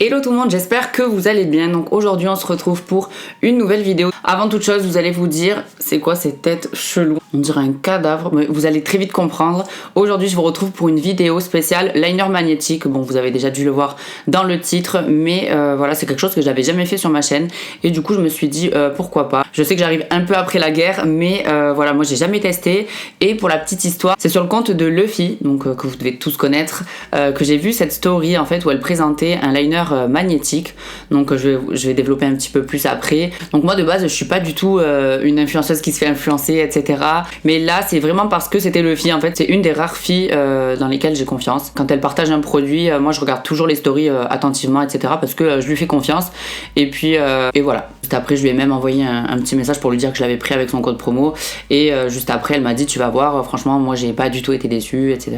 Hello tout le monde, j'espère que vous allez bien. Donc aujourd'hui on se retrouve pour une nouvelle vidéo. Avant toute chose, vous allez vous dire, c'est quoi cette tête chelou? On dirait un cadavre, mais vous allez très vite comprendre. Aujourd'hui je vous retrouve pour une vidéo spéciale liner magnétique. Bon, vous avez déjà dû le voir dans le titre, mais voilà, c'est quelque chose que j'avais jamais fait sur ma chaîne. Et du coup je me suis dit pourquoi pas. Je sais que j'arrive un peu après la guerre, mais voilà, moi j'ai jamais testé. Et pour la petite histoire, c'est sur le compte de Luffy, donc que vous devez tous connaître, que j'ai vu cette story en fait où elle présentait un liner magnétique. Donc je vais développer un petit peu plus après. Donc moi de base je suis pas du tout une influenceuse qui se fait influencer, etc. Mais là c'est vraiment parce que c'était Luffy en fait. C'est une des rares filles dans lesquelles j'ai confiance. Quand elle partage un produit, moi je regarde toujours les stories attentivement, etc. Parce que je lui fais confiance. Et puis et voilà. Juste après je lui ai même envoyé un petit message pour lui dire que je l'avais pris avec son code promo. Et juste après elle m'a dit tu vas voir, franchement moi j'ai pas du tout été déçue, etc.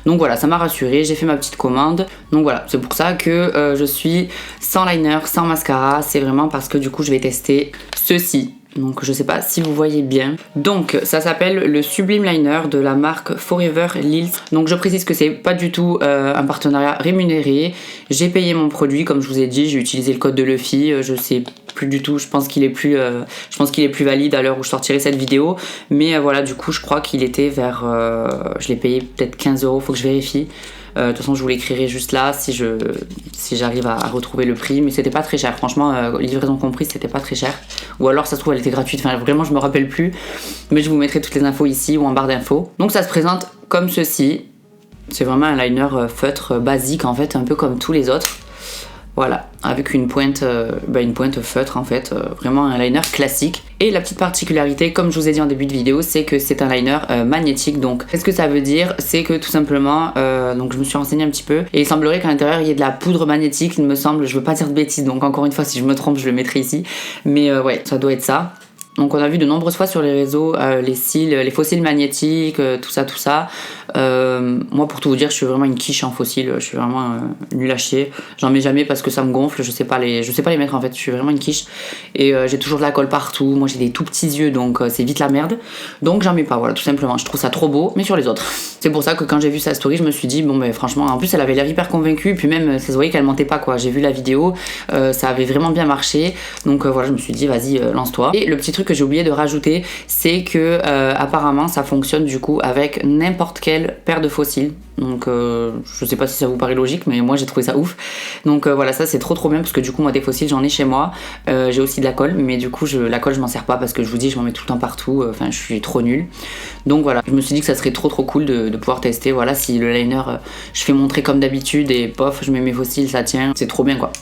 Donc voilà, ça m'a rassurée, j'ai fait ma petite commande. Donc voilà, c'est pour ça que je suis sans liner, sans mascara. C'est vraiment parce que du coup je vais tester ceci. Donc je sais pas si vous voyez bien. Donc ça s'appelle le Sublime Liner de la marque Forever Lils. Donc je précise que c'est pas du tout un partenariat rémunéré. J'ai payé mon produit comme je vous ai dit, j'ai utilisé le code de Luffy. Je sais plus du tout, je pense qu'il est plus valide à l'heure où je sortirai cette vidéo. Mais voilà, du coup je crois qu'il était vers... je l'ai payé peut-être 15 €, faut que je vérifie. De toute façon je vous l'écrirai juste là si j'arrive à retrouver le prix, mais c'était pas très cher, franchement, livraison comprise, c'était pas très cher, ou alors ça se trouve elle était gratuite, enfin vraiment je me rappelle plus, mais je vous mettrai toutes les infos ici ou en barre d'infos. Donc ça se présente comme ceci, c'est vraiment un liner feutre basique en fait, un peu comme tous les autres. Voilà, avec une pointe feutre en fait, vraiment un liner classique. Et la petite particularité, comme je vous ai dit en début de vidéo, c'est que c'est un liner magnétique. Donc, qu'est-ce que ça veut dire? C'est que tout simplement, donc je me suis renseignée un petit peu, et il semblerait qu'à l'intérieur il y ait de la poudre magnétique, il me semble, je veux pas dire de bêtises, donc encore une fois si je me trompe je le mettrai ici. Mais ouais, ça doit être ça. Donc on a vu de nombreuses fois sur les réseaux les cils, les fossiles magnétiques, tout ça. Moi pour tout vous dire, je suis vraiment une quiche en fossiles, je suis vraiment nulle à chier. J'en mets jamais parce que ça me gonfle, je sais pas les mettre en fait, je suis vraiment une quiche. Et j'ai toujours de la colle partout, moi j'ai des tout petits yeux donc c'est vite la merde. Donc j'en mets pas, voilà, tout simplement. Je trouve ça trop beau, mais sur les autres. C'est pour ça que quand j'ai vu sa story, je me suis dit, bon ben franchement, en plus elle avait l'air hyper convaincue, puis même ça se voyait qu'elle mentait pas quoi. J'ai vu la vidéo, ça avait vraiment bien marché. Donc voilà, je me suis dit, vas-y, lance-toi. Et le petit truc que j'ai oublié de rajouter, c'est que apparemment ça fonctionne du coup avec n'importe quelle paire de fossiles. Donc je sais pas si ça vous paraît logique, mais moi j'ai trouvé ça ouf. Donc voilà, ça c'est trop bien parce que du coup moi des fossiles j'en ai chez moi. J'ai aussi de la colle, mais du coup la colle je m'en sers pas parce que je vous dis je m'en mets tout le temps partout. Enfin je suis trop nulle. Donc voilà, je me suis dit que ça serait trop cool de pouvoir tester. Voilà, si le liner je fais montrer comme d'habitude et pof je mets mes fossiles, ça tient, c'est trop bien quoi.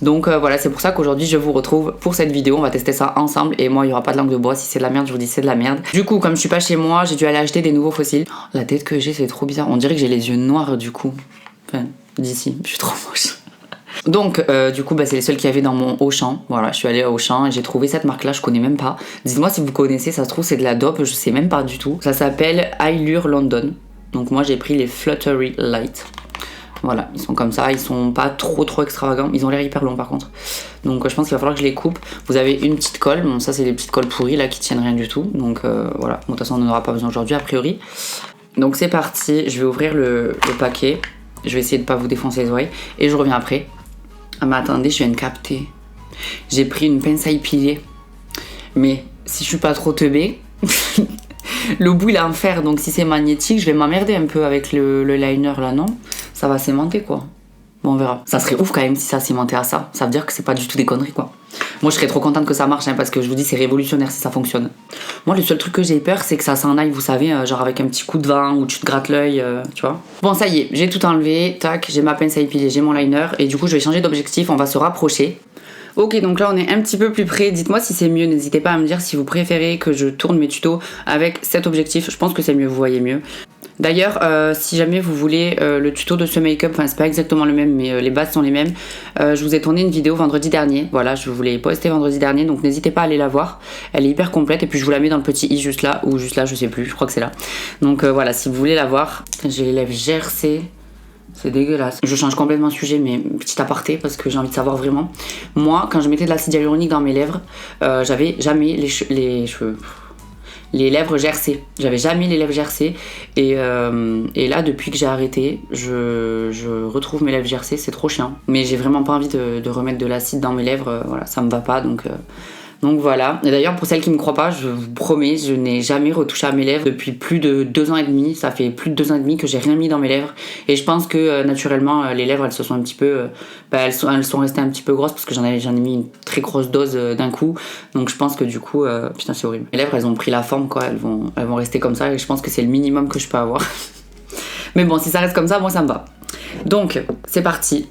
Donc voilà, c'est pour ça qu'aujourd'hui je vous retrouve pour cette vidéo, on va tester ça ensemble. Et moi il n'y aura pas de langue de bois, si c'est de la merde je vous dis c'est de la merde. Du coup comme je suis pas chez moi, j'ai dû aller acheter des nouveaux fossiles. Oh, la tête que j'ai c'est trop bizarre, on dirait que j'ai les yeux noirs du coup. Enfin d'ici, je suis trop moche. Donc du coup c'est les seuls qu'il y avait dans mon Auchan. Voilà, je suis allée au Auchan et j'ai trouvé cette marque là, je connais même pas. Dites-moi si vous connaissez, ça se trouve c'est de la dope, je sais même pas du tout. Ça s'appelle Allure London. Donc moi j'ai pris les Fluttery Light. Voilà, ils sont comme ça, ils sont pas trop extravagants, ils ont l'air hyper longs par contre. Donc je pense qu'il va falloir que je les coupe. Vous avez une petite colle, bon ça c'est les petites colles pourries là qui tiennent rien du tout. Donc voilà, bon, de toute façon on n'en aura pas besoin aujourd'hui a priori. Donc c'est parti, je vais ouvrir le paquet. Je vais essayer de pas vous défoncer les oreilles et je reviens après. Ah mais attendez, je viens de capter. J'ai pris une pince à épiler. Mais si je suis pas trop teubée, le bout il est en fer, donc si c'est magnétique, je vais m'emmerder un peu avec le liner là, non? Ça va s'aimanter quoi. Bon on verra. Ça serait ouf quand même si ça s'aimantait à ça. Ça veut dire que c'est pas du tout des conneries quoi. Moi je serais trop contente que ça marche hein, parce que je vous dis c'est révolutionnaire si ça fonctionne. Moi le seul truc que j'ai peur c'est que ça s'en aille, vous savez, genre avec un petit coup de vent ou tu te grattes l'œil, tu vois. Bon ça y est, j'ai tout enlevé, tac, j'ai ma pince à épiler, j'ai mon liner et du coup je vais changer d'objectif, on va se rapprocher. Ok, donc là on est un petit peu plus près, dites-moi si c'est mieux, n'hésitez pas à me dire si vous préférez que je tourne mes tutos avec cet objectif, je pense que c'est mieux, vous voyez mieux. D'ailleurs, si jamais vous voulez le tuto de ce make-up, enfin c'est pas exactement le même, mais les bases sont les mêmes, je vous ai tourné une vidéo vendredi dernier, voilà, je vous l'ai postée vendredi dernier, donc n'hésitez pas à aller la voir, elle est hyper complète, et puis je vous la mets dans le petit i juste là, ou juste là, je sais plus, je crois que c'est là. Donc voilà, si vous voulez la voir, j'ai les lèvres gercées. C'est dégueulasse. Je change complètement de sujet, mais petit aparté parce que j'ai envie de savoir vraiment. Moi, quand je mettais de l'acide hyaluronique dans mes lèvres, j'avais jamais les cheveux. les lèvres gercées. J'avais jamais les lèvres gercées et là depuis que j'ai arrêté, je retrouve mes lèvres gercées, c'est trop chiant. Mais j'ai vraiment pas envie de remettre de l'acide dans mes lèvres, voilà, ça me va pas donc voilà. Et d'ailleurs pour celles qui me croient pas, je vous promets, je n'ai jamais retouché à mes lèvres depuis plus de 2 ans et demi. Ça fait plus de 2 ans et demi que j'ai rien mis dans mes lèvres. Et je pense que naturellement les lèvres elles se sont un petit peu, elles sont restées un petit peu grosses parce que j'en ai mis une très grosse dose d'un coup. Donc je pense que du coup, putain c'est horrible. Mes lèvres elles ont pris la forme quoi, elles vont rester comme ça et je pense que c'est le minimum que je peux avoir. Mais bon si ça reste comme ça, moi ça me va. Donc c'est parti.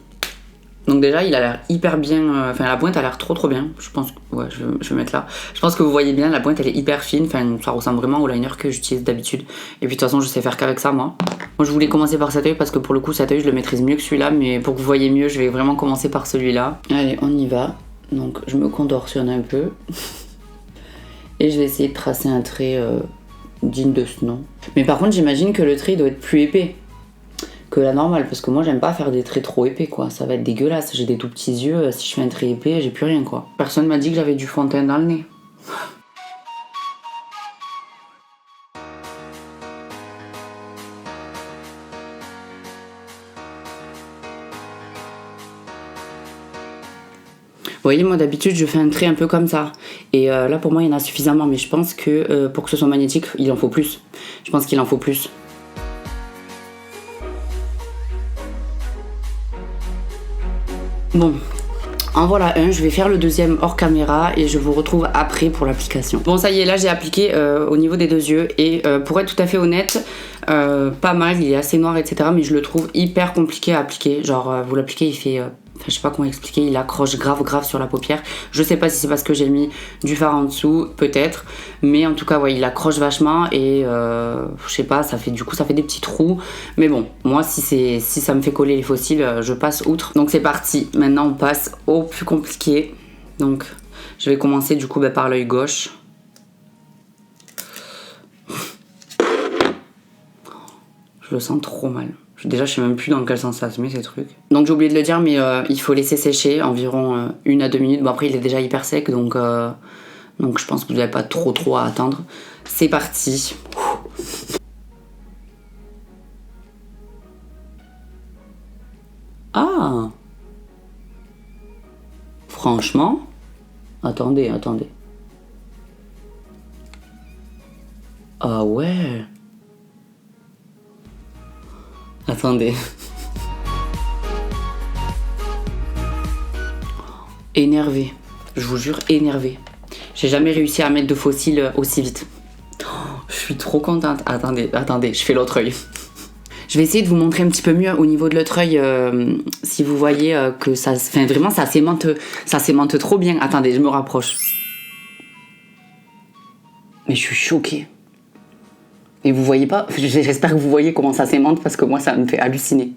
Donc déjà il a l'air hyper bien, enfin la pointe a l'air trop bien, je pense, ouais je vais mettre là. Je pense que vous voyez bien, la pointe elle est hyper fine, enfin ça ressemble vraiment au liner que j'utilise d'habitude. Et puis de toute façon je sais faire qu'avec ça moi. Moi je voulais commencer par cet œil parce que pour le coup cet œil je le maîtrise mieux que celui-là, mais pour que vous voyez mieux je vais vraiment commencer par celui-là. Allez on y va, donc je me contorsionne un peu. Et je vais essayer de tracer un trait digne de ce nom. Mais par contre j'imagine que le trait doit être plus épais que la normale, parce que moi j'aime pas faire des traits trop épais quoi, ça va être dégueulasse, j'ai des tout petits yeux, si je fais un trait épais j'ai plus rien quoi. Personne m'a dit que j'avais du fond de teint dans le nez. Vous voyez moi d'habitude je fais un trait un peu comme ça, et là pour moi il y en a suffisamment, mais je pense que pour que ce soit magnétique il en faut plus, je pense qu'il en faut plus. Bon, en voilà un, je vais faire le deuxième hors caméra et je vous retrouve après pour l'application. Bon ça y est, là j'ai appliqué au niveau des 2 yeux et pour être tout à fait honnête, pas mal, il est assez noir etc, mais je le trouve hyper compliqué à appliquer. Genre vous l'appliquez, il fait... Enfin, je sais pas comment expliquer, il accroche grave sur la paupière. Je sais pas si c'est parce que j'ai mis du fard en dessous, peut-être. Mais en tout cas, ouais, il accroche vachement et je sais pas, du coup ça fait des petits trous. Mais bon, moi si ça me fait coller les fossiles, je passe outre. Donc c'est parti, maintenant on passe au plus compliqué. Donc je vais commencer du coup par l'œil gauche. Je le sens trop mal. Déjà, je sais même plus dans quel sens ça se met ces trucs. Donc j'ai oublié de le dire, mais il faut laisser sécher environ 1 à 2 minutes. Bon après, il est déjà hyper sec, donc je pense que vous n'avez pas trop à attendre. C'est parti. Ah. Franchement, attendez. Ah ouais. Attendez. Énervé. Je vous jure, énervé. J'ai jamais réussi à mettre de fossiles aussi vite. Oh, je suis trop contente. Attendez, je fais l'autre œil. Je vais essayer de vous montrer un petit peu mieux au niveau de l'autre œil, si vous voyez que ça... Enfin, vraiment, ça s'aimante trop bien. Attendez, je me rapproche. Mais je suis choquée. Et vous voyez pas, j'espère que vous voyez comment ça s'aimante parce que moi ça me fait halluciner.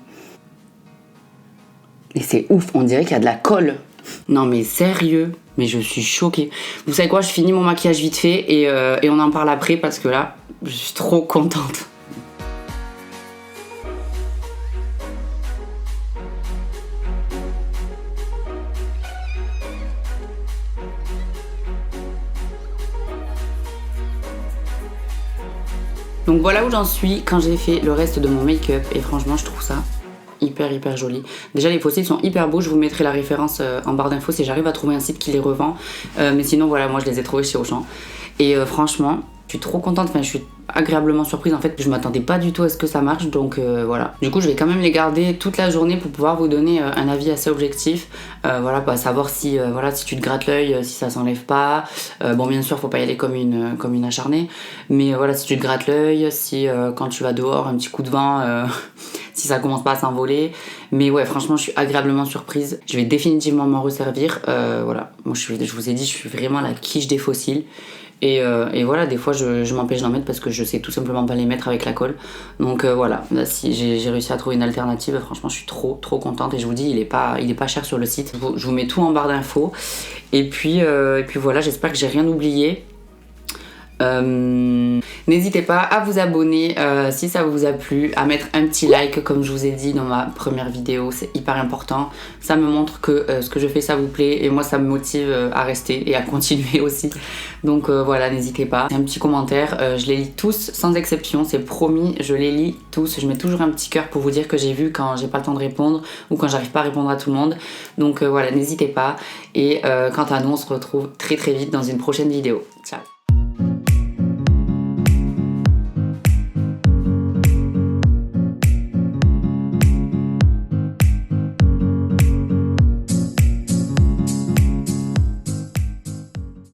Et c'est ouf, on dirait qu'il y a de la colle. Non mais sérieux, mais je suis choquée. Vous savez quoi, je finis mon maquillage vite fait et on en parle après parce que là, je suis trop contente. Donc voilà où j'en suis quand j'ai fait le reste de mon make-up et franchement je trouve ça hyper joli. Déjà les fossiles sont hyper beaux, je vous mettrai la référence en barre d'infos si j'arrive à trouver un site qui les revend. Mais sinon voilà, moi je les ai trouvés chez Auchan. Et franchement, je suis trop contente, enfin je suis agréablement surprise en fait, je m'attendais pas du tout à ce que ça marche donc voilà. Du coup je vais quand même les garder toute la journée pour pouvoir vous donner un avis assez objectif. Voilà, bah, savoir si, voilà, si tu te grattes l'œil, si ça s'enlève pas. Bon bien sûr faut pas y aller comme une acharnée, mais voilà, si tu te grattes l'œil, si quand tu vas dehors un petit coup de vent, si ça commence pas à s'envoler. Mais ouais franchement je suis agréablement surprise, je vais définitivement m'en resservir. Voilà, moi je vous ai dit je suis vraiment la quiche des fossiles. Et voilà, des fois je m'empêche d'en mettre parce que je sais tout simplement pas les mettre avec la colle. Donc voilà, là, si j'ai réussi à trouver une alternative, franchement je suis trop contente. Et je vous dis, il est pas cher sur le site. Je vous mets tout en barre d'infos. Et puis voilà, j'espère que j'ai rien oublié. N'hésitez pas à vous abonner si ça vous a plu, à mettre un petit like comme je vous ai dit dans ma première vidéo, c'est hyper important. Ça me montre que ce que je fais ça vous plaît et moi ça me motive à rester et à continuer aussi. Donc voilà, n'hésitez pas. Un petit commentaire, je les lis tous sans exception, c'est promis, je les lis tous. Je mets toujours un petit cœur pour vous dire que j'ai vu quand j'ai pas le temps de répondre ou quand j'arrive pas à répondre à tout le monde. Donc voilà, n'hésitez pas. Et quant à nous, on se retrouve très vite dans une prochaine vidéo. Ciao.